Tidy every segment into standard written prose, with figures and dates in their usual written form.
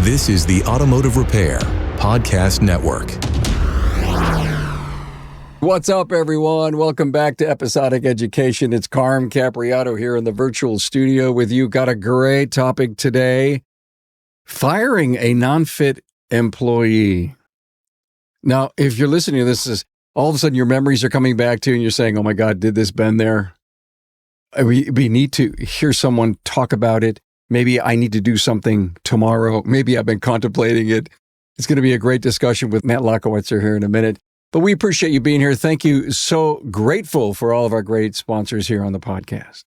This is the Automotive Repair Podcast Network. What's up, everyone? Welcome back to Episodic Education. It's Carm Capriotto here in the virtual studio with you. Got a great topic today. Firing a non-fit employee. Now, if you're listening to this, all of a sudden your memories are coming back to you and you're saying, oh my God, did this been there? We need to hear someone talk about it. Maybe I need to do something tomorrow. Maybe I've been contemplating it. It's going to be a great discussion with Matt Lachowitzer here in a minute. But we appreciate you being here. Thank you. So grateful for all of our great sponsors here on the podcast.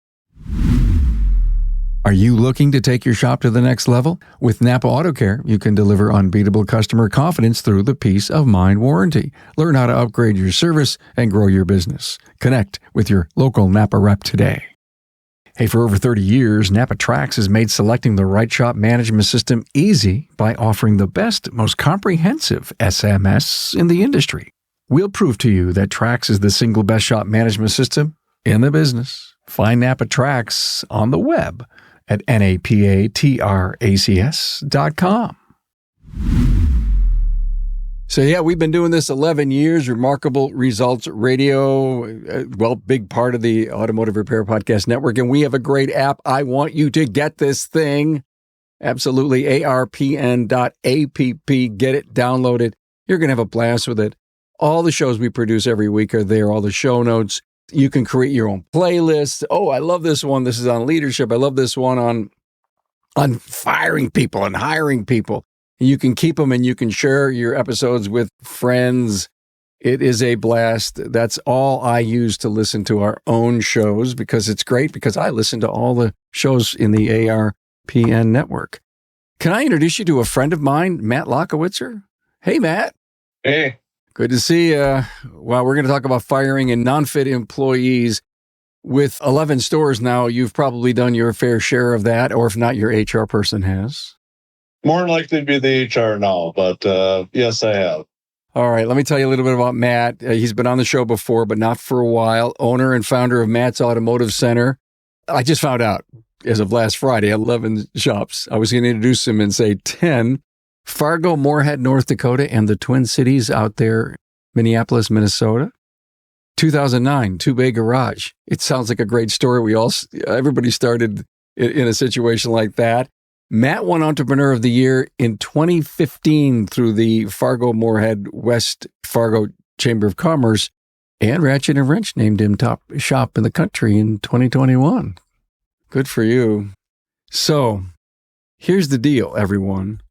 Are you looking to take your shop to the next level? With NAPA Auto Care, you can deliver unbeatable customer confidence through the peace of mind warranty. Learn how to upgrade your service and grow your business. Connect with your local NAPA rep today. Hey, for over 30 years, NAPA Trax has made selecting the right shop management system easy by offering the best, most comprehensive SMS in the industry. We'll prove to you that Trax is the single best shop management system in the business. Find NAPA Trax on the web at napatracs.com. So yeah, we've been doing this 11 years, Remarkable Results Radio, big part of the Automotive Repair Podcast Network, and we have a great app. I want you to get this thing. Absolutely, arpn.app. Get it, download it. You're going to have a blast with it. All the shows we produce every week are there, all the show notes. You can create your own playlist. Oh, I love this one. This is on leadership. I love this one on firing people and hiring people. You can keep them and you can share your episodes with friends. It is a blast. That's all I use to listen to our own shows because it's great because I listen to all the shows in the ARPN network. Can I introduce you to a friend of mine, Matt Lachowitzer? Hey, Matt. Hey. Good to see you. Well, we're going to talk about firing and non-fit employees. With 11 stores now, you've probably done your fair share of that, or if not, your HR person has. More than likely to be the HR now, but yes, I have. All right, let me tell you a little bit about Matt. He's been on the show before, but not for a while. Owner and founder of Matt's Automotive Center. I just found out, as of last Friday, 11 shops. I was going to introduce him and say 10. Fargo, Moorhead, North Dakota, and the Twin Cities out there, Minneapolis, Minnesota. 2009, two-bay garage. It sounds like a great story. Everybody started in a situation like that. Matt won Entrepreneur of the Year in 2015 through the Fargo, Moorhead, West Fargo Chamber of Commerce, and Ratchet and Wrench named him top shop in the country in 2021. Good for you. So, here's the deal, everyone.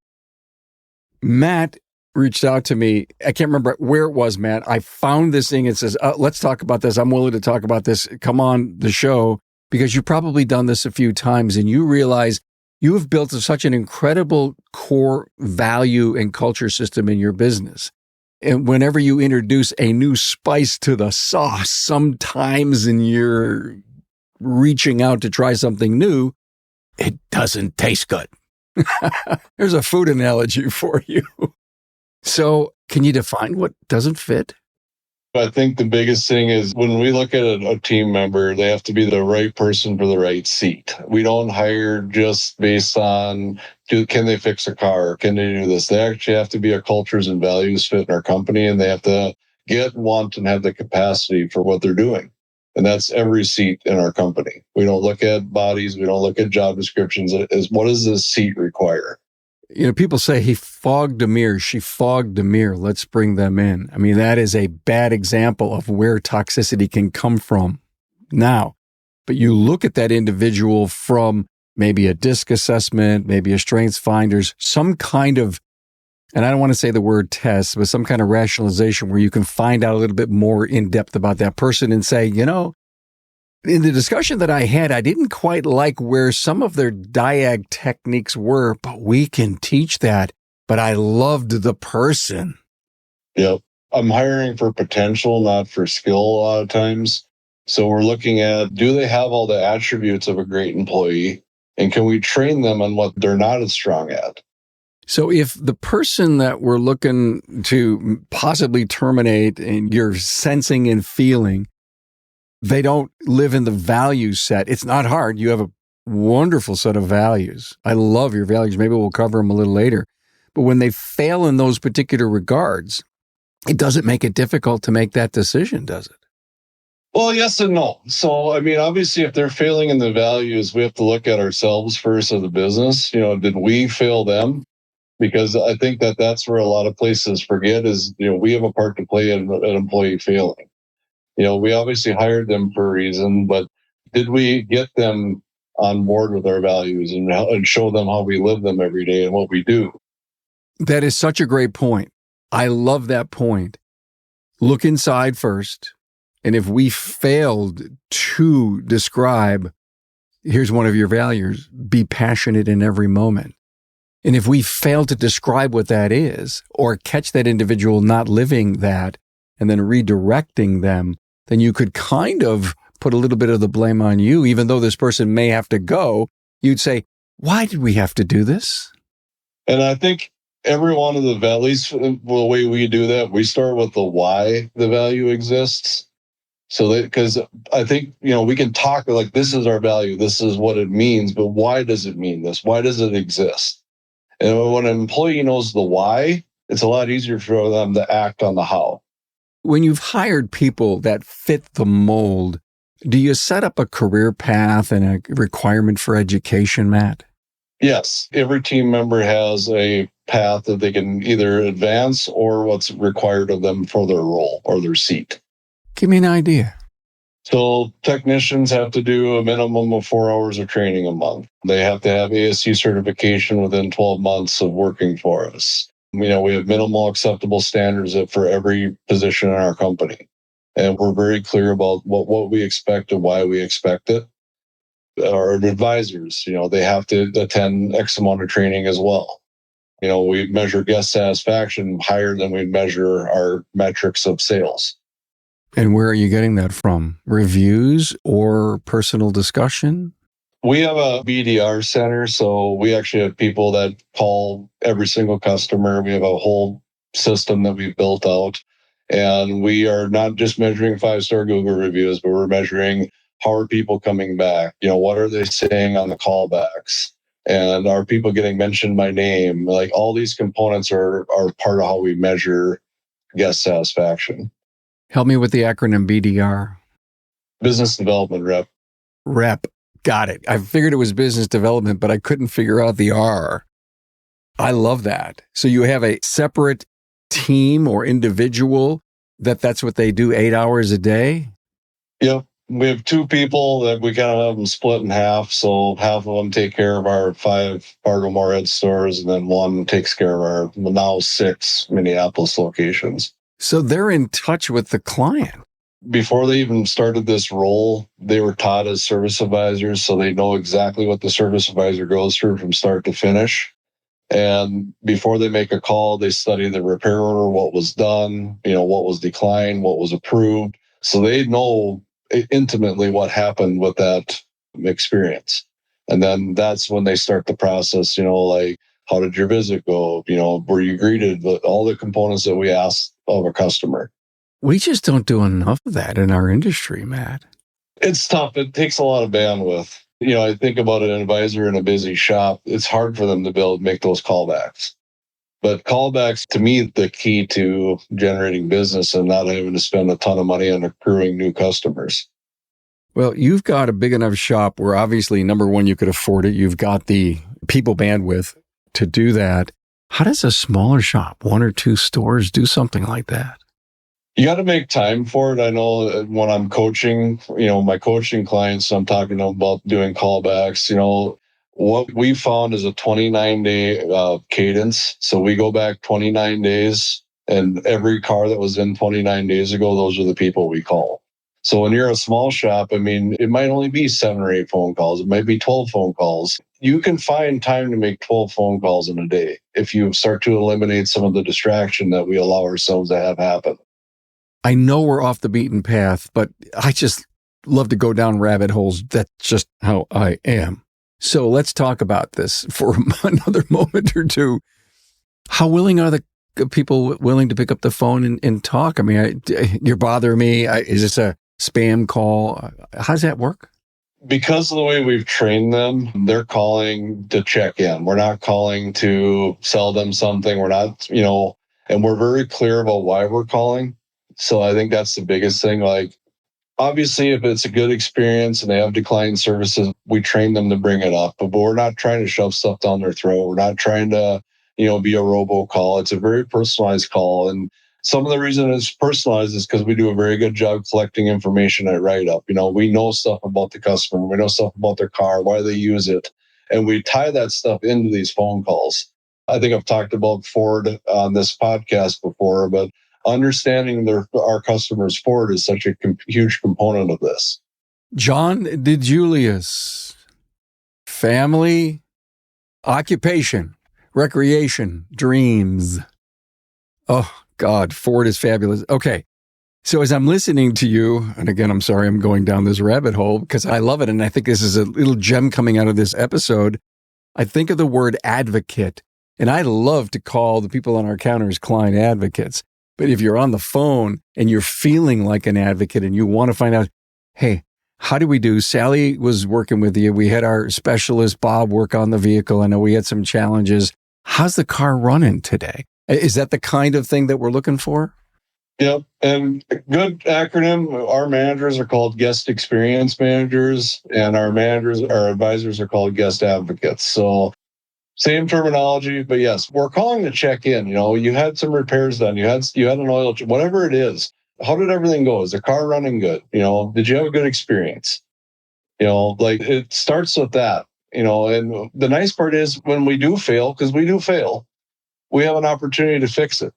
Matt reached out to me. I can't remember where it was, Matt. I found this thing. It says, let's talk about this. I'm willing to talk about this. Come on the show, because you've probably done this a few times and you realize you have built such an incredible core value and culture system in your business. And whenever you introduce a new spice to the sauce, sometimes and you're reaching out to try something new, it doesn't taste good. There's a food analogy for you. So can you define what doesn't fit? I think the biggest thing is when we look at a team member, they have to be the right person for the right seat. We don't hire just based on, can they fix a car? Can they do this? They actually have to be a cultures and values fit in our company, and they have to want, and have the capacity for what they're doing. And that's every seat in our company. We don't look at bodies. We don't look at job descriptions. As what does this seat require? You know, people say he fogged a mirror. She fogged a mirror. Let's bring them in. I mean, that is a bad example of where toxicity can come from now. But you look at that individual from maybe a DISC assessment, maybe a Strengths Finders, some kind of, and I don't want to say the word test, but some kind of rationalization where you can find out a little bit more in depth about that person and say, you know, in the discussion that I had, I didn't quite like where some of their diag techniques were, but we can teach that. But I loved the person. Yep. I'm hiring for potential, not for skill a lot of times. So we're looking at, do they have all the attributes of a great employee? And can we train them on what they're not as strong at? So if the person that we're looking to possibly terminate and you're sensing and feeling, they don't live in the value set. It's not hard. You have a wonderful set of values. I love your values. Maybe we'll cover them a little later. But when they fail in those particular regards, it doesn't make it difficult to make that decision, does it? Well, yes and no. So, I mean, obviously, if they're failing in the values, we have to look at ourselves first as a business. Did we fail them? Because I think that's where a lot of places forget is, we have a part to play in an employee failing. We obviously hired them for a reason, but did we get them on board with our values and show them how we live them every day and what we do? That is such a great point. I love that point. Look inside first. And if we failed to describe, here's one of your values, be passionate in every moment. And if we fail to describe what that is, or catch that individual not living that, and then redirecting them, then you could kind of put a little bit of the blame on you, even though this person may have to go. You'd say, why did we have to do this? And I think every one of the values, the way we do that, we start with the why the value exists. So because I think, we can talk like this is our value, this is what it means, but why does it mean this? Why does it exist? And when an employee knows the why, it's a lot easier for them to act on the how. When you've hired people that fit the mold, do you set up a career path and a requirement for education, Matt? Yes. Every team member has a path that they can either advance or what's required of them for their role or their seat. Give me an idea. So technicians have to do a minimum of 4 hours of training a month. They have to have ASC certification within 12 months of working for us. We have minimal acceptable standards for every position in our company. And we're very clear about what we expect and why we expect it. Our advisors, they have to attend X amount of training as well. We measure guest satisfaction higher than we measure our metrics of sales. And where are you getting that from? Reviews or personal discussion? We have a BDR center, so we actually have people that call every single customer. We have a whole system that we've built out. And we are not just measuring 5-star Google reviews, but we're measuring how are people coming back? What are they saying on the callbacks? And are people getting mentioned by name? Like all these components are part of how we measure guest satisfaction. Help me with the acronym BDR. Business development rep. Rep. Got it. I figured it was business development, but I couldn't figure out the R. I love that. So you have a separate team or individual that's what they do 8 hours a day? Yep. We have 2 people that we kind of have them split in half. So half of them take care of our 5 Fargo Moorhead stores, and then 1 takes care of our now 6 Minneapolis locations. So they're in touch with the client. Before they even started this role, they were taught as service advisors, so they know exactly what the service advisor goes through from start to finish. And before they make a call, they study the repair order, what was done, what was declined, what was approved. So they know intimately what happened with that experience. And then that's when they start the process, like, how did your visit go? Were you greeted with all the components that we ask of a customer? We just don't do enough of that in our industry, Matt. It's tough. It takes a lot of bandwidth. I think about an advisor in a busy shop. It's hard for them to make those callbacks. But callbacks, to me, the key to generating business and not having to spend a ton of money on accruing new customers. Well, you've got a big enough shop where obviously, number one, you could afford it. You've got the people bandwidth to do that. How does a smaller shop, 1 or 2 stores, do something like that? You got to make time for it. I know when I'm coaching, my coaching clients, I'm talking about doing callbacks. What we found is a 29-day cadence. So we go back 29 days, and every car that was in 29 days ago, those are the people we call. So when you're a small shop, it might only be 7 or 8 phone calls. It might be 12 phone calls. You can find time to make 12 phone calls in a day if you start to eliminate some of the distraction that we allow ourselves to have happen. I know we're off the beaten path, but I just love to go down rabbit holes. That's just how I am. So let's talk about this for another moment or two. How willing are the people willing to pick up the phone and talk? You're bothering me. Is this a spam call? How does that work? because of the way we've trained them, they're calling to check in. We're not calling to sell them something. We're not, and we're very clear about why we're calling. So I think that's the biggest thing. Like, obviously, if it's a good experience and they have declined services, we train them to bring it up. But we're not trying to shove stuff down their throat. We're not trying to, be a robocall. It's a very personalized call. And some of the reason it's personalized is because we do a very good job collecting information at write-up. We know stuff about the customer. We know stuff about their car, why they use it. And we tie that stuff into these phone calls. I think I've talked about Ford on this podcast before, but understanding our customers' Ford is such a huge component of this. John DeJulius, family, occupation, recreation, dreams. Oh, God, Ford is fabulous. Okay, so as I'm listening to you, and again, I'm sorry I'm going down this rabbit hole because I love it, and I think this is a little gem coming out of this episode. I think of the word advocate, and I love to call the people on our counters client advocates. But if you're on the phone and you're feeling like an advocate and you want to find out, hey, how do we do? Sally was working with you. We had our specialist, Bob, work on the vehicle. I know we had some challenges. How's the car running today? Is that the kind of thing that we're looking for? Yep. And a good acronym, our managers are called guest experience managers, and our advisors are called guest advocates. So same terminology, but yes, we're calling to check in. You had some repairs done. You had an oil change, whatever it is. How did everything go? Is the car running good? Did you have a good experience? It starts with that. And the nice part is when we do fail, because we do fail, we have an opportunity to fix it.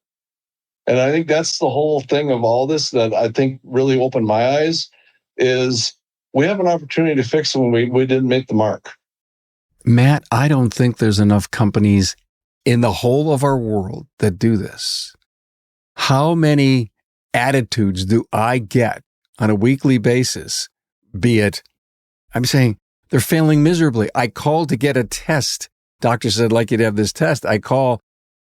And I think that's the whole thing of all this that I think really opened my eyes is we have an opportunity to fix it when we didn't make the mark. Matt, I don't think there's enough companies in the whole of our world that do this. How many attitudes do I get on a weekly basis? Be it, I'm saying they're failing miserably. I called to get a test. Doctor said, I'd like you to have this test. I call,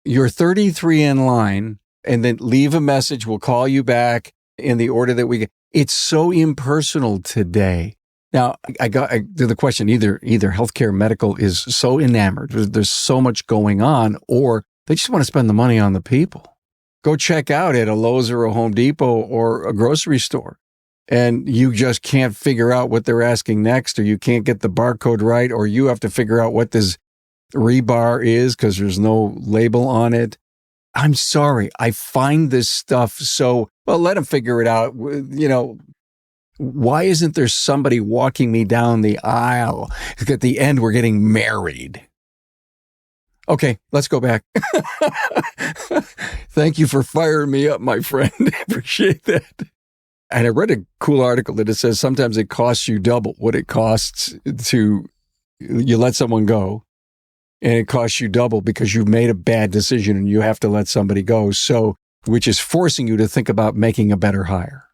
you're 33 in line, and then leave a message. We'll call you back in the order that we get. It's so impersonal today. Now, I got to the question, either healthcare, medical is so enamored. There's so much going on, or they just want to spend the money on the people. Go check out at a Lowe's or a Home Depot or a grocery store, and you just can't figure out what they're asking next, or you can't get the barcode right, or you have to figure out what this rebar is because there's no label on it. I'm sorry. I find this stuff so, well, let them figure it out. Why isn't there somebody walking me down the aisle? At the end, we're getting married. Okay, let's go back. Thank you for firing me up, my friend. Appreciate that. And I read a cool article that it says sometimes it costs you double what it costs you let someone go. And it costs you double because you've made a bad decision and you have to let somebody go. So, which is forcing you to think about making a better hire.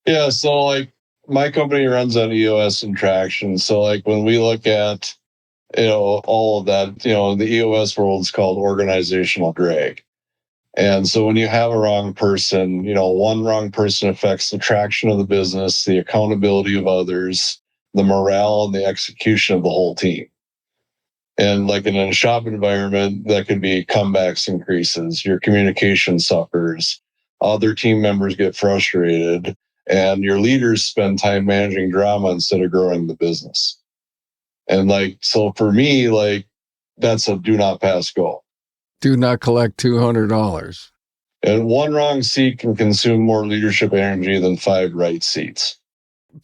Yeah. So my company runs on EOS and traction. So when we look at, all of that, the EOS world is called organizational drag. And so when you have a wrong person, one wrong person affects the traction of the business, the accountability of others, the morale and the execution of the whole team. And in a shop environment, that could be comebacks increases, your communication suffers, other team members get frustrated, and your leaders spend time managing drama instead of growing the business. And so for me, that's a do not pass go. Do not collect $200. And one wrong seat can consume more leadership energy than 5 right seats.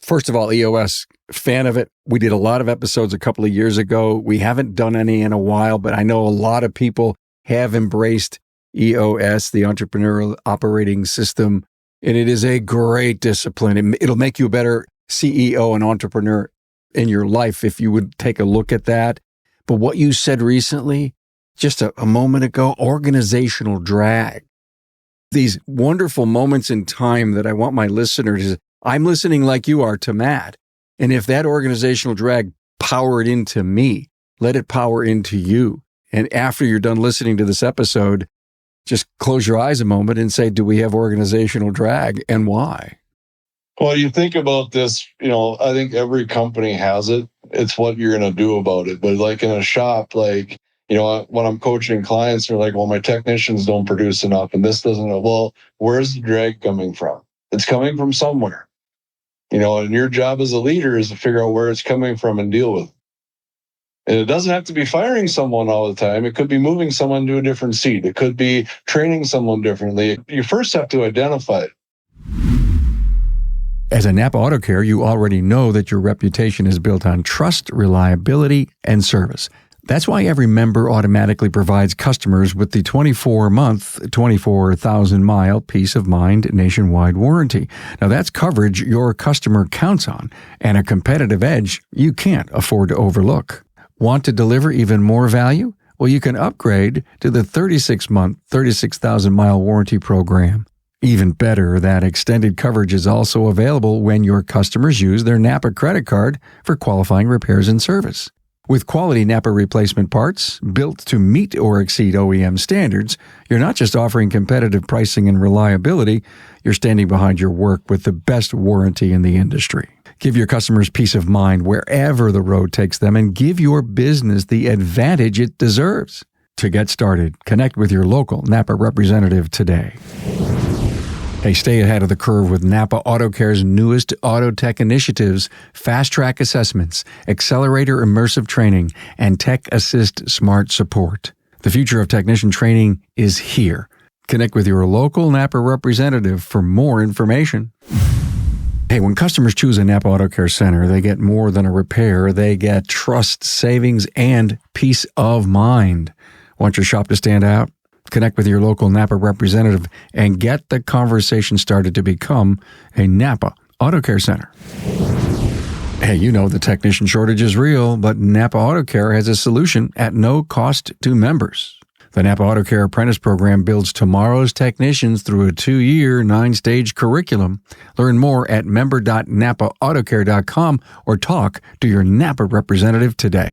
First of all, EOS, fan of it. We did a lot of episodes a couple of years ago. We haven't done any in a while, but I know a lot of people have embraced EOS, the Entrepreneurial Operating System, and it is a great discipline. It'll make you a better CEO and entrepreneur in your life if you would take a look at that. But what you said recently, just a moment ago, organizational drag. These wonderful moments in time that I want my listeners, I'm listening like you are to Matt. And if that organizational drag powered into me, let it power into you. And after you're done listening to this episode, just close your eyes a moment and say, do we have organizational drag and why? Well, you think about this, I think every company has it. It's what you're going to do about it. But like in a shop, like, when I'm coaching clients, they're like, well, my technicians don't produce enough and this doesn't. Well, where's the drag coming from? It's coming from somewhere, and your job as a leader is to figure out where it's coming from and deal with it. And it doesn't have to be firing someone all the time. It could be moving someone to a different seat. It could be training someone differently. You first have to identify it. As a NAPA Auto Care, you already know that your reputation is built on trust, reliability, and service. That's why every member automatically provides customers with the 24-month, 24,000-mile peace of mind nationwide warranty. Now, that's coverage your customer counts on and a competitive edge you can't afford to overlook. Want to deliver even more value? Well, you can upgrade to the 36-month, 36,000-mile warranty program. Even better, that extended coverage is also available when your customers use their NAPA credit card for qualifying repairs and service. With quality NAPA replacement parts built to meet or exceed OEM standards, you're not just offering competitive pricing and reliability, you're standing behind your work with the best warranty in the industry. Give your customers peace of mind wherever the road takes them and give your business the advantage it deserves. To get started, connect with your local NAPA representative today. Hey, stay ahead of the curve with NAPA Auto Care's newest auto tech initiatives, Fast Track Assessments, Accelerator Immersive Training, and Tech Assist Smart Support. The future of technician training is here. Connect with your local NAPA representative for more information. Hey, when customers choose a NAPA Auto Care Center, they get more than a repair. They get trust, savings, and peace of mind. Want your shop to stand out? Connect with your local NAPA representative and get the conversation started to become a NAPA Auto Care Center. Hey, the technician shortage is real, but NAPA Auto Care has a solution at no cost to members. The NAPA Auto Care Apprentice Program builds tomorrow's technicians through a 2-year, 9-stage curriculum. Learn more at member.napaautocare.com or talk to your NAPA representative today.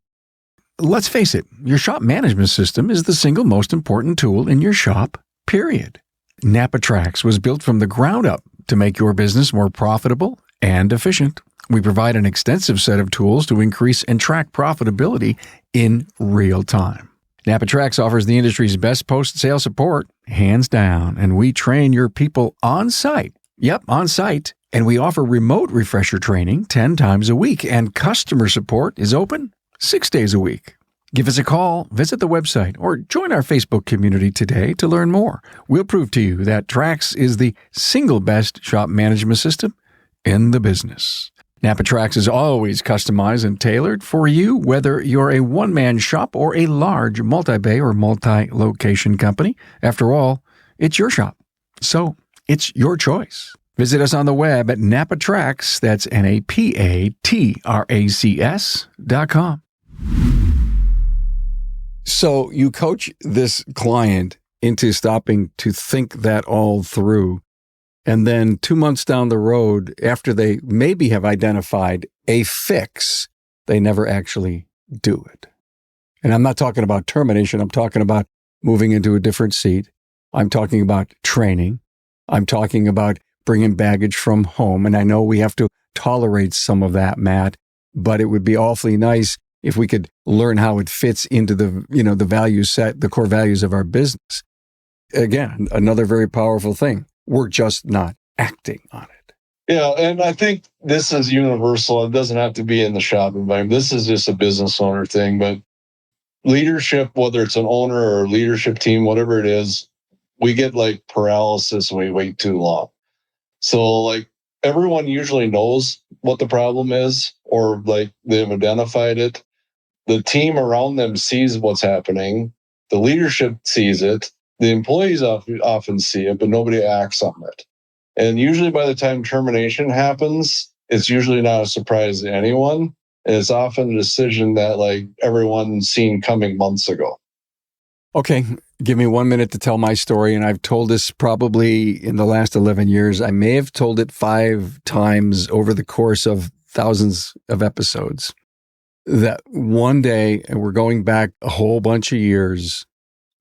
Let's face it, your shop management system is the single most important tool in your shop, period. NAPA Trax was built from the ground up to make your business more profitable and efficient. We provide an extensive set of tools to increase and track profitability in real time. NAPA Trax offers the industry's best post-sale support, hands down, and we train your people on site. Yep, on site. And we offer remote refresher training 10 times a week, and customer support is open 6 days a week. Give us a call, visit the website, or join our Facebook community today to learn more. We'll prove to you that Trax is the single best shop management system in the business. NAPA Trax is always customized and tailored for you, whether you're a one-man shop or a large multi-bay or multi-location company. After all, it's your shop, so it's your choice. Visit us on the web at NAPATrax, that's NAPATRACS.com. So you coach this client into stopping to think that all through. And then 2 months down the road, after they maybe have identified a fix, they never actually do it. And I'm not talking about termination. I'm talking about moving into a different seat. I'm talking about training. I'm talking about bringing baggage from home. And I know we have to tolerate some of that, Matt, but it would be awfully nice if we could learn how it fits into the value set, the core values of our business. Again, another very powerful thing. We're just not acting on it. Yeah, and I think this is universal. It doesn't have to be in the shop environment. This is just a business owner thing, but leadership, whether it's an owner or a leadership team, whatever it is, we get like paralysis when we wait too long. So like everyone usually knows what the problem is, or like they've identified it. The team around them sees what's happening. The leadership sees it. The employees often see it, but nobody acts on it. And usually by the time termination happens, it's usually not a surprise to anyone. And it's often a decision that like everyone's seen coming months ago. Okay, give me 1 minute to tell my story. And I've told this probably in the last 11 years. I may have told it 5 times over the course of thousands of episodes. That one day, and we're going back a whole bunch of years,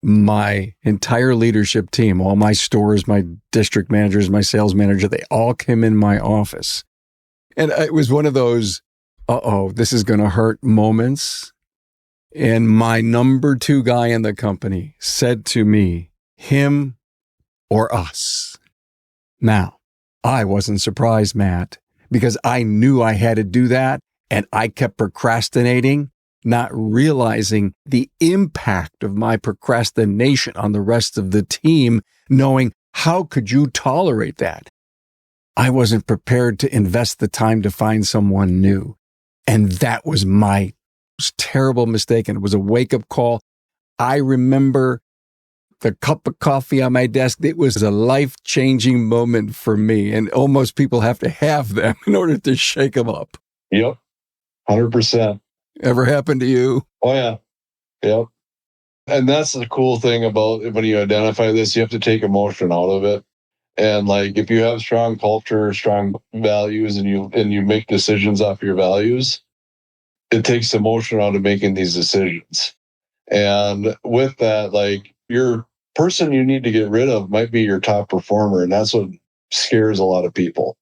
my entire leadership team, all my stores, my district managers, my sales manager, they all came in my office. And it was one of those, this is going to hurt moments. And my number 2 guy in the company said to me, him or us. Now, I wasn't surprised, Matt, because I knew I had to do that, and I kept procrastinating, not realizing the impact of my procrastination on the rest of the team, knowing how could you tolerate that? I wasn't prepared to invest the time to find someone new. And that was my terrible mistake, and it was a wake-up call. I remember the cup of coffee on my desk. It was a life-changing moment for me, and almost people have to have them in order to shake them up. Yep, 100%. Ever happened to you? Oh, yeah. Yep. And that's the cool thing about when you identify this, you have to take emotion out of it. And like, if you have strong culture, strong values, and you make decisions off your values, it takes emotion out of making these decisions. And with that, like, your person you need to get rid of might be your top performer. And that's what scares a lot of people.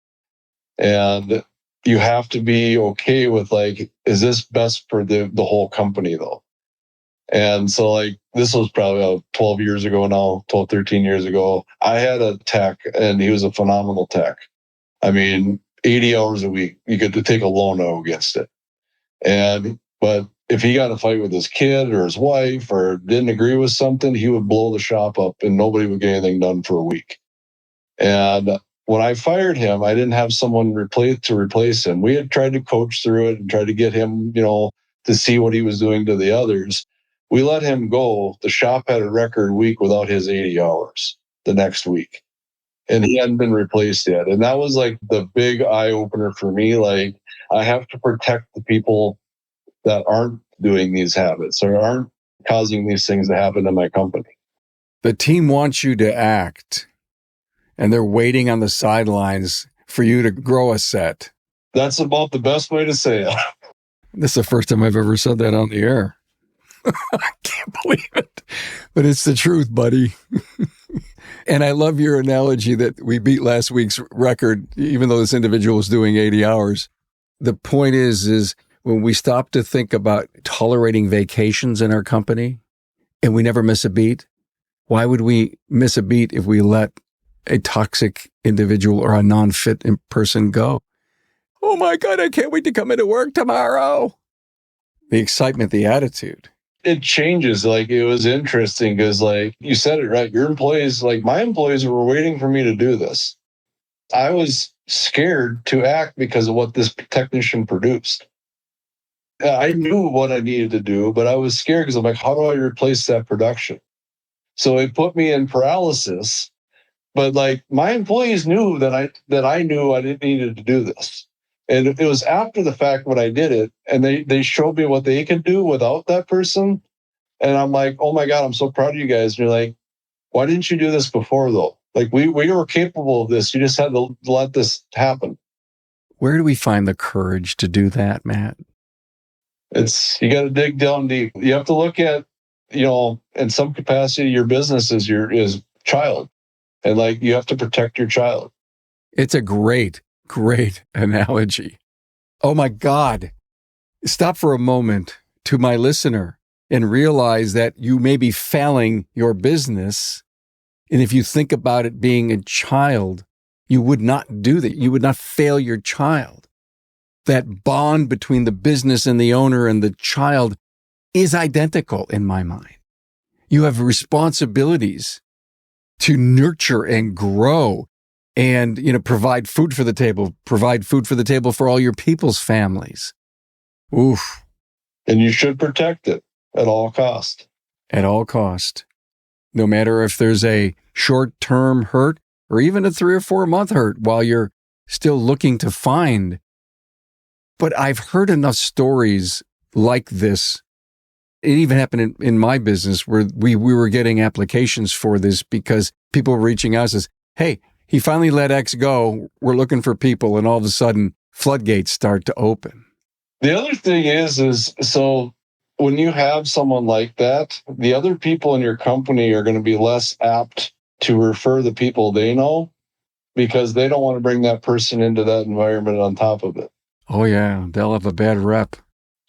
And you have to be okay with, like, is this best for the whole company though? And so, like, this was probably about 12 years ago now, 12, 13 years ago. I had a tech, and he was a phenomenal tech. I mean, 80 hours a week, you get to take a loan out against it. But if he got in a fight with his kid or his wife or didn't agree with something, he would blow the shop up and nobody would get anything done for a week. And when I fired him, I didn't have someone to replace him. We had tried to coach through it and try to get him, to see what he was doing to the others. We let him go. The shop had a record week without his 80 hours the next week. And he hadn't been replaced yet. And that was like the big eye opener for me. Like, I have to protect the people that aren't doing these habits or aren't causing these things to happen in my company. The team wants you to act, and they're waiting on the sidelines for you to grow a set. That's about the best way to say it. This is the first time I've ever said that on the air. I can't believe it. But it's the truth, buddy. And I love your analogy that we beat last week's record, even though this individual was doing 80 hours. The point is when we stop to think about tolerating vacations in our company and we never miss a beat, why would we miss a beat if we let a toxic individual or a non-fit person go? Oh my God, I can't wait to come into work tomorrow. The excitement, the attitude. It changes. Like, it was interesting because, like, you said it right. Your employees, like my employees, were waiting for me to do this. I was scared to act because of what this technician produced. I knew what I needed to do, but I was scared because I'm like, how do I replace that production? So it put me in paralysis. But like, my employees knew that I knew I didn't need to do this. And it was after the fact when I did it, and they showed me what they could do without that person. And I'm like, oh my God, I'm so proud of you guys. And you're like, why didn't you do this before though? Like, we were capable of this. You just had to let this happen. Where do we find the courage to do that, Matt? You got to dig down deep. You have to look at, in some capacity, your business is child. And like, you have to protect your child. It's a great analogy. Oh my God. Stop for a moment to my listener and realize that you may be failing your business. And if you think about it being a child, you would not do that. You would not fail your child. That bond between the business and the owner and the child is identical in my mind. You have responsibilities to nurture and grow and, provide food for the table for all your people's families. Oof. And you should protect it at all cost. At all cost. No matter if there's a short-term hurt or even a 3 or 4 month hurt while you're still looking to find. But I've heard enough stories like this. It even happened in my business where we were getting applications for this because people were reaching out and says, hey, he finally let X go. We're looking for people. And all of a sudden, floodgates start to open. The other thing is so when you have someone like that, the other people in your company are going to be less apt to refer the people they know because they don't want to bring that person into that environment on top of it. Oh, yeah. They'll have a bad rep.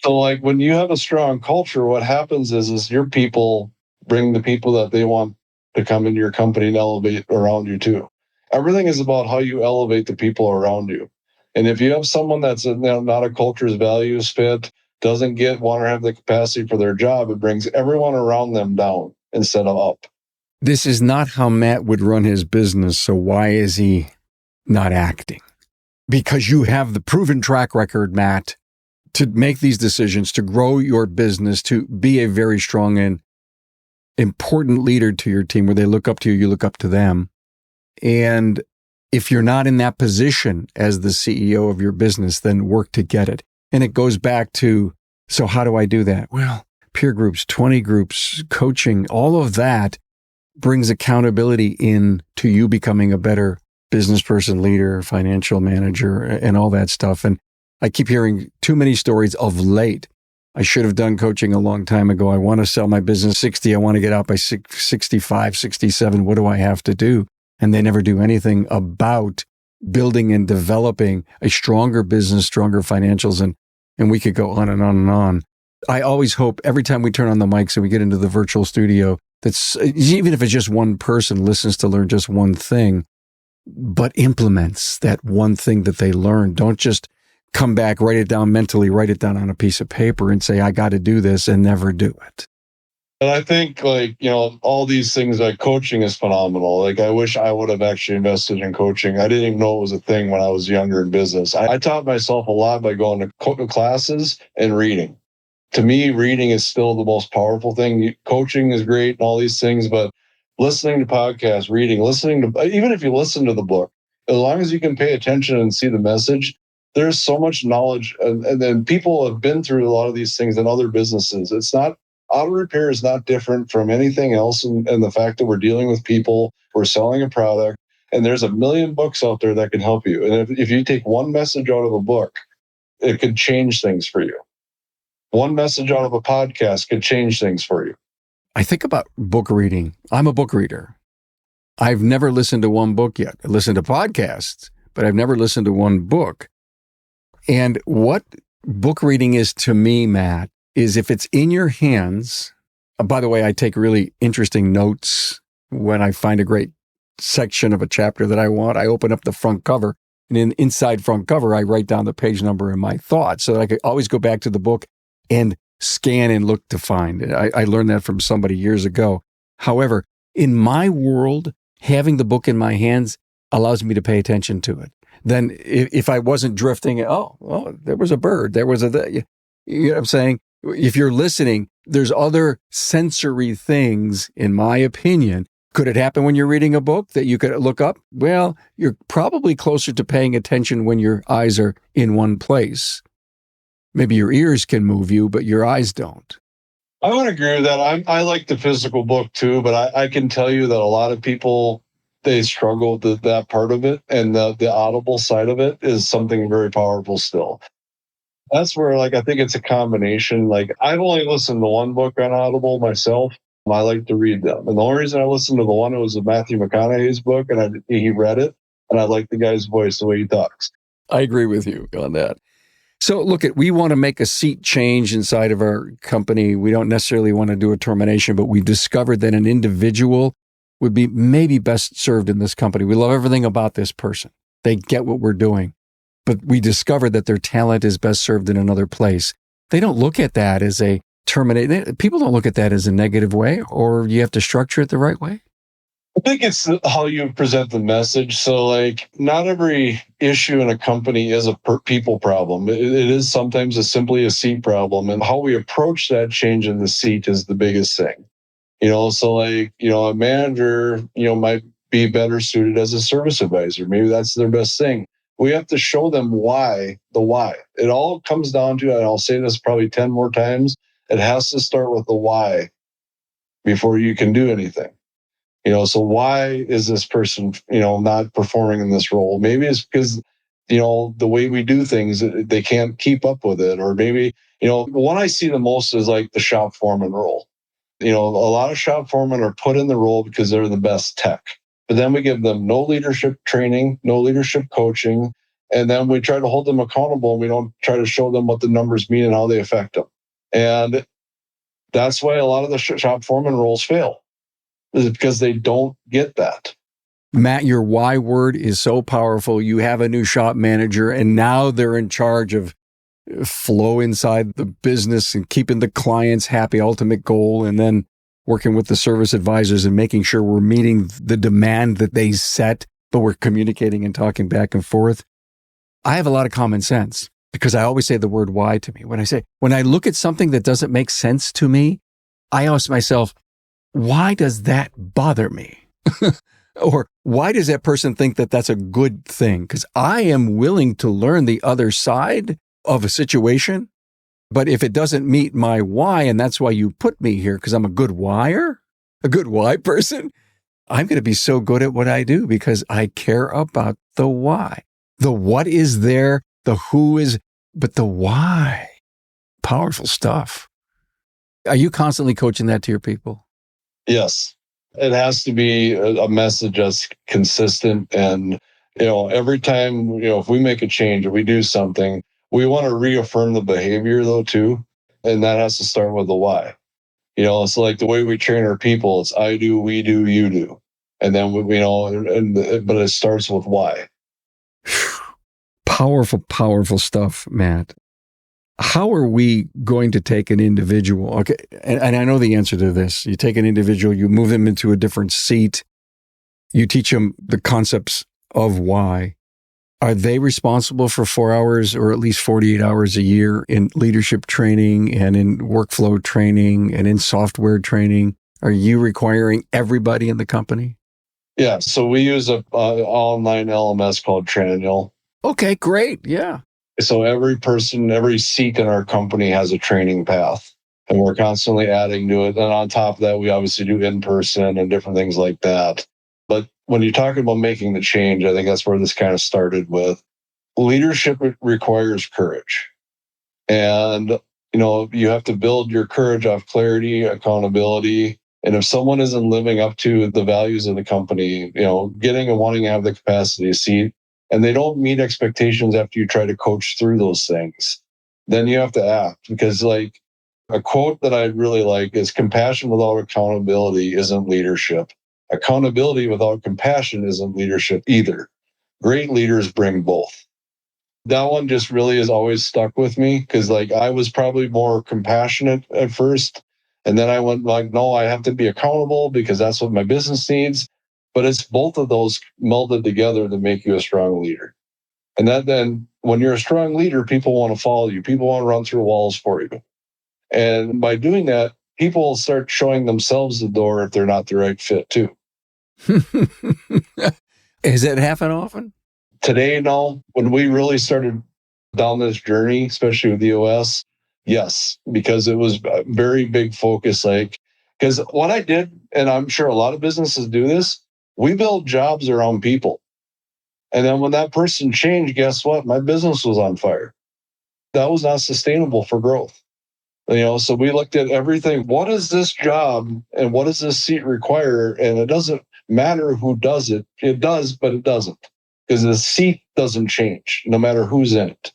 So like when you have a strong culture, what happens is your people bring the people that they want to come into your company and elevate around you too. Everything is about how you elevate the people around you. And if you have someone that's not a culture's values fit, doesn't want to have the capacity for their job, it brings everyone around them down instead of up. This is not how Matt would run his business. So why is he not acting? Because you have the proven track record, Matt, to make these decisions, to grow your business, to be a very strong and important leader to your team where they look up to you, you look up to them. And if you're not in that position as the CEO of your business, then work to get it. And it goes back to, so how do I do that? Well, peer groups, 20 groups, coaching, all of that brings accountability in to you becoming a better business person, leader, financial manager, and all that stuff. And I keep hearing too many stories of late. I should have done coaching a long time ago. I want to sell my business 60. I want to get out by 65, 67. What do I have to do? And they never do anything about building and developing a stronger business, stronger financials. And we could go on and on and on. I always hope every time we turn on the mics and we get into the virtual studio, that's even if it's just one person listens to learn just one thing, but implements that one thing that they learned. Don't just come back, write it down mentally, write it down on a piece of paper and say, I got to do this and never do it. And I think all these things like coaching is phenomenal. Like I wish I would have actually invested in coaching. I didn't even know it was a thing when I was younger in business. I taught myself a lot by going to classes and reading. To me, reading is still the most powerful thing. Coaching is great and all these things, but listening to podcasts, reading, even if you listen to the book, as long as you can pay attention and see the message, there's so much knowledge. And then people have been through a lot of these things in other businesses. Auto repair is not different from anything else. And the fact that we're dealing with people, we're selling a product, and there's a million books out there that can help you. And if you take one message out of a book, it could change things for you. One message out of a podcast could change things for you. I think about book reading. I'm a book reader. I've never listened to one book yet. I listen to podcasts, but I've never listened to one book. And what book reading is to me, Matt, is if it's in your hands. By the way, I take really interesting notes when I find a great section of a chapter that I want. I open up the front cover, and inside front cover, I write down the page number and my thoughts so that I could always go back to the book and scan and look to find. I learned that from somebody years ago. However, in my world, having the book in my hands allows me to pay attention to it. Then if I wasn't drifting, there was a bird, you know what I'm saying? If you're listening, there's other sensory things, in my opinion. Could it happen when you're reading a book that you could look up? Well, you're probably closer to paying attention when your eyes are in one place. Maybe your ears can move you, but your eyes don't. I would agree with that. I like the physical book too, but I can tell you that a lot of people, they struggle with that part of it. And the audible side of it is something very powerful still. That's where I think it's a combination. I've only listened to one book on Audible myself. I like to read them. And the only reason I listened to the one, it was Matthew McConaughey's book, and he read it. And I like the guy's voice, the way he talks. I agree with you on that. So look, we want to make a seat change inside of our company. We don't necessarily want to do a termination, but we've discovered that an individual would be maybe best served in this company. We love everything about this person. They get what we're doing, but we discovered that their talent is best served in another place. They don't look at that as a terminate. People don't look at that as a negative way, or you have to structure it the right way. I think it's how you present the message. So not every issue in a company is a people problem. It is sometimes simply a seat problem. And how we approach that change in the seat is the biggest thing. A manager, might be better suited as a service advisor. Maybe that's their best thing. We have to show them the why. It all comes down to, and I'll say this probably 10 more times, it has to start with the why before you can do anything. So why is this person, not performing in this role? Maybe it's because, the way we do things, they can't keep up with it. Or maybe, the one I see the most is like the shop foreman role. A lot of shop foremen are put in the role because they're the best tech. But then we give them no leadership training, no leadership coaching. And then we try to hold them accountable. And we don't try to show them what the numbers mean and how they affect them. And that's why a lot of the shop foreman roles fail, is because they don't get that. Matt, your why word is so powerful. You have a new shop manager, and now they're in charge of flow inside the business and keeping the clients happy, ultimate goal, and then working with the service advisors and making sure we're meeting the demand that they set, but we're communicating and talking back and forth. I have a lot of common sense because I always say the word why to me. When I look at something that doesn't make sense to me, I ask myself, why does that bother me? Or why does that person think that that's a good thing? Because I am willing to learn the other side of a situation. But if it doesn't meet my why, and that's why you put me here, because I'm a good why person, I'm going to be so good at what I do because I care about the why. The what is there, the who is, but the why. Powerful stuff. Are you constantly coaching that to your people? Yes. It has to be a message that's consistent. And, every time, if we make a change or we do something, we want to reaffirm the behavior though, too. And that has to start with the why. It's like the way we train our people. It's I do, we do, you do. And then, but it starts with why. Powerful, powerful stuff, Matt. How are we going to take an individual? Okay, and I know the answer to this. You take an individual, you move them into a different seat, you teach them the concepts of why. Are they responsible for 4 hours or at least 48 hours a year in leadership training and in workflow training and in software training? Are you requiring everybody in the company? Yeah, so we use a online LMS called Tranial. Okay, great. Yeah. So every person, every seat in our company has a training path, and we're constantly adding to it. And on top of that, we obviously do in-person and different things like that. But when you're talking about making the change, I think that's where this kind of started with. Leadership requires courage. And, you have to build your courage off clarity, accountability. And if someone isn't living up to the values of the company, getting and wanting to have the capacity to see, and they don't meet expectations after you try to coach through those things, then you have to act. Because like a quote that I really like is, compassion without accountability isn't leadership. Accountability without compassion isn't leadership either. Great leaders bring both. That one just really has always stuck with me because I was probably more compassionate at first. And then I went no, I have to be accountable because that's what my business needs. But it's both of those melded together to make you a strong leader. And then when you're a strong leader, people want to follow you. People want to run through walls for you. And by doing that, people start showing themselves the door if they're not the right fit too. Does that happen often? Today, no. When we really started down this journey, especially with the OS, yes, because it was a very big focus. Because what I did, and I'm sure a lot of businesses do this, we build jobs around people. And then when that person changed, guess what? My business was on fire. That was not sustainable for growth. So we looked at everything. What is this job and what does this seat require? And it doesn't matter who does it. It does, but it doesn't. Because the seat doesn't change no matter who's in it.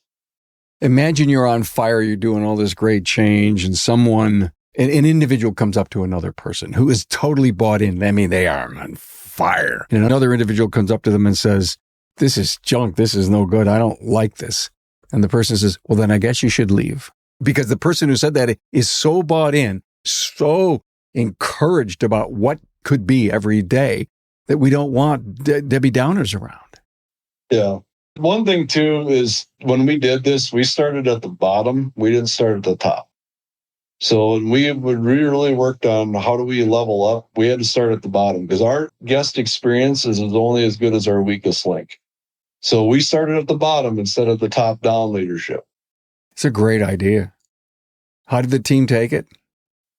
Imagine you're on fire, you're doing all this great change, and an individual comes up to another person who is totally bought in. I mean, they are on fire. And another individual comes up to them and says, this is junk. This is no good. I don't like this. And the person says, well, then I guess you should leave. Because the person who said that is so bought in, so encouraged about what could be every day that we don't want Debbie Downers around. Yeah. One thing, too, is when we did this, we started at the bottom. We didn't start at the top. So when we really worked on how do we level up, we had to start at the bottom because our guest experience is only as good as our weakest link. So we started at the bottom instead of the top-down leadership. It's a great idea. How did the team take it?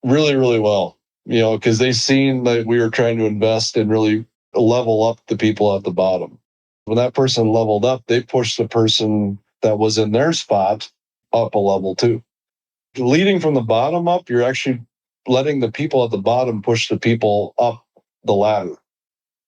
Really, really well. Because they seen that we were trying to invest and really level up the people at the bottom. When that person leveled up, they pushed the person that was in their spot up a level too. Leading from the bottom up, you're actually letting the people at the bottom push the people up the ladder.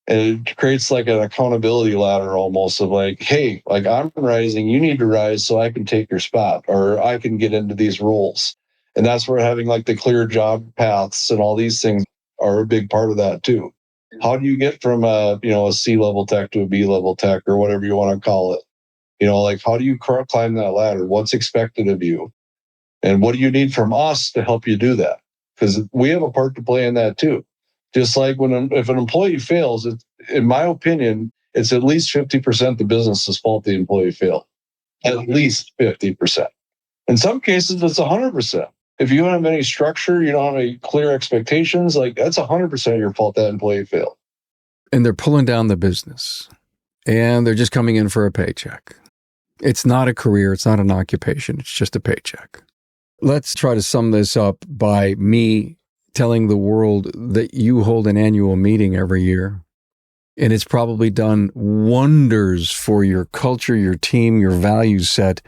And it creates like an accountability ladder almost of like, hey, like I'm rising, you need to rise so I can take your spot or I can get into these roles. And that's where having like the clear job paths and all these things are a big part of that too. How do you get from a C-level tech to a B-level tech or whatever you want to call it? Like how do you climb that ladder? What's expected of you? And what do you need from us to help you do that? Because we have a part to play in that too. Just like if an employee fails, in my opinion, it's at least 50% the business's fault the employee failed. At least 50%. In some cases, it's 100%. If you don't have any structure, you don't have any clear expectations, like that's 100% your fault that employee failed. And they're pulling down the business and they're just coming in for a paycheck. It's not a career. It's not an occupation. It's just a paycheck. Let's try to sum this up by me telling the world that you hold an annual meeting every year. And it's probably done wonders for your culture, your team, your value set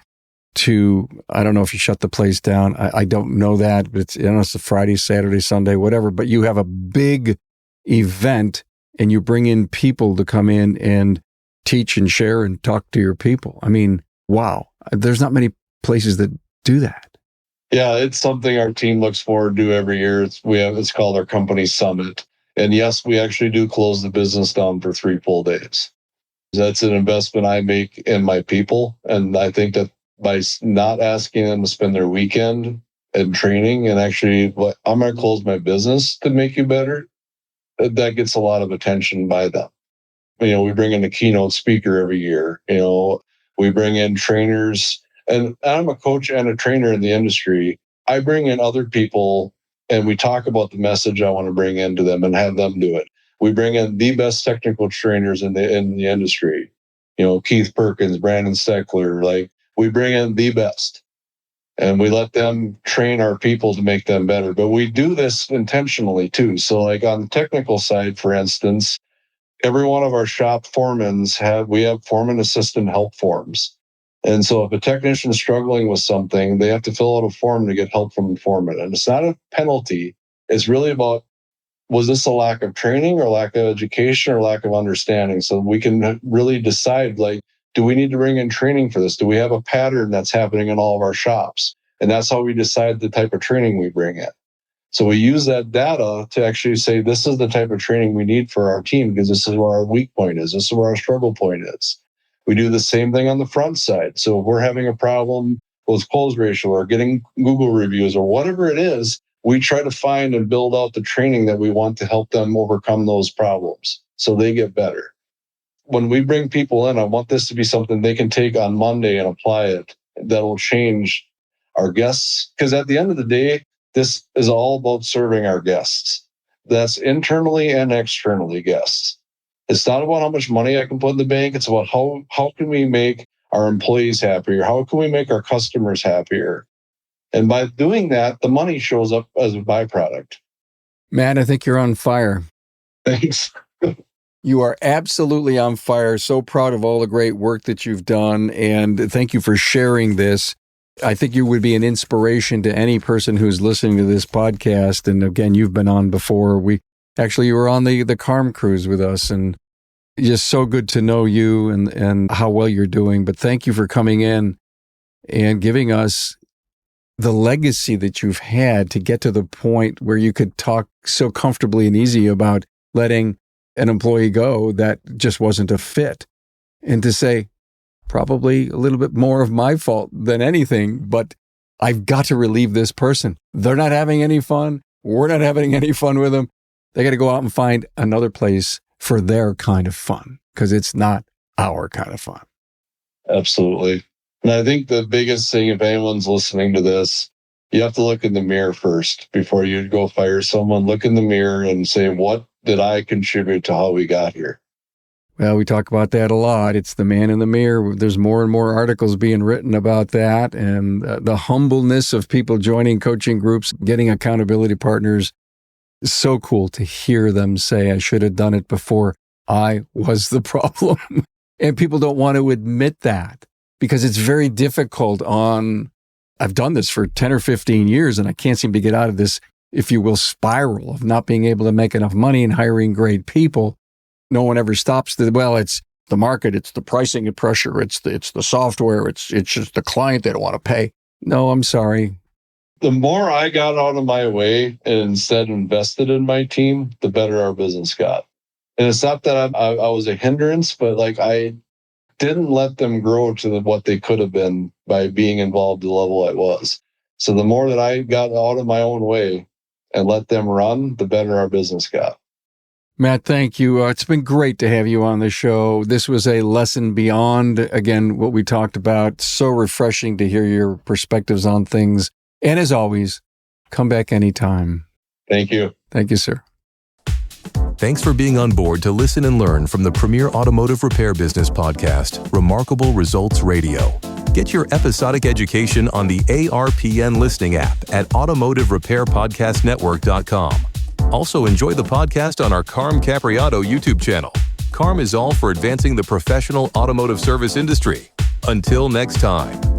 to, I don't know if you shut the place down. I don't know that, but it's a Friday, Saturday, Sunday, whatever. But you have a big event and you bring in people to come in and teach and share and talk to your people. I mean, wow. There's not many places that do that. Yeah, it's something our team looks forward to every year. It's called our company summit. And yes, we actually do close the business down for 3 full days. That's an investment I make in my people. And I think that by not asking them to spend their weekend in training and actually, I'm going to close my business to make you better, that gets a lot of attention by them. We bring in a keynote speaker every year. We bring in trainers. And I'm a coach and a trainer in the industry. I bring in other people and we talk about the message I want to bring into them and have them do it. We bring in the best technical trainers in the industry. Keith Perkins, Brandon Steckler, like we bring in the best and we let them train our people to make them better. But we do this intentionally too. So like on the technical side, for instance, every one of our shop foremans we have foreman assistant help forms. And so if a technician is struggling with something, they have to fill out a form to get help from the foreman. And it's not a penalty. It's really about, was this a lack of training or lack of education or lack of understanding? So we can really decide, like, do we need to bring in training for this? Do we have a pattern that's happening in all of our shops? And that's how we decide the type of training we bring in. So we use that data to actually say, this is the type of training we need for our team because this is where our weak point is. This is where our struggle point is. We do the same thing on the front side. So if we're having a problem with close ratio or getting Google reviews or whatever it is, we try to find and build out the training that we want to help them overcome those problems so they get better. When we bring people in, I want this to be something they can take on Monday and apply it. That'll change our guests. Because at the end of the day, this is all about serving our guests. That's internally and externally guests. It's not about how much money I can put in the bank. It's about how can we make our employees happier? How can we make our customers happier? And by doing that, the money shows up as a byproduct. Matt, I think you're on fire. Thanks. You are absolutely on fire. So proud of all the great work that you've done. And thank you for sharing this. I think you would be an inspiration to any person who's listening to this podcast. And again, you've been on before. You were on the Carm cruise with us, and just so good to know you and how well you're doing. But thank you for coming in and giving us the legacy that you've had to get to the point where you could talk so comfortably and easy about letting an employee go that just wasn't a fit. And to say, probably a little bit more of my fault than anything, but I've got to relieve this person. They're not having any fun. We're not having any fun with them. They got to go out and find another place for their kind of fun because it's not our kind of fun. Absolutely. And I think the biggest thing, if anyone's listening to this, you have to look in the mirror first before you go fire someone. Look in the mirror and say, what did I contribute to how we got here? Well, we talk about that a lot. It's the man in the mirror. There's more and more articles being written about that. And the humbleness of people joining coaching groups, getting accountability partners. It's so cool to hear them say, I should have done it before I was the problem. And people don't want to admit that because it's very difficult I've done this for 10 or 15 years and I can't seem to get out of this, if you will, spiral of not being able to make enough money and hiring great people. No one ever stops it's the market, it's the pricing pressure, it's the software, it's just the client they don't want to pay. No, I'm sorry. The more I got out of my way and instead invested in my team, the better our business got. And it's not that I was a hindrance, but I didn't let them grow to what they could have been by being involved at the level I was. So the more that I got out of my own way and let them run, the better our business got. Matt, thank you. It's been great to have you on the show. This was a lesson beyond, again, what we talked about. So refreshing to hear your perspectives on things. And as always, come back anytime. Thank you. Thank you, sir. Thanks for being on board to listen and learn from the premier automotive repair business podcast, Remarkable Results Radio. Get your episodic education on the ARPN listening app at automotiverepairpodcastnetwork.com. Also enjoy the podcast on our Carm Capriotto YouTube channel. Carm is all for advancing the professional automotive service industry. Until next time.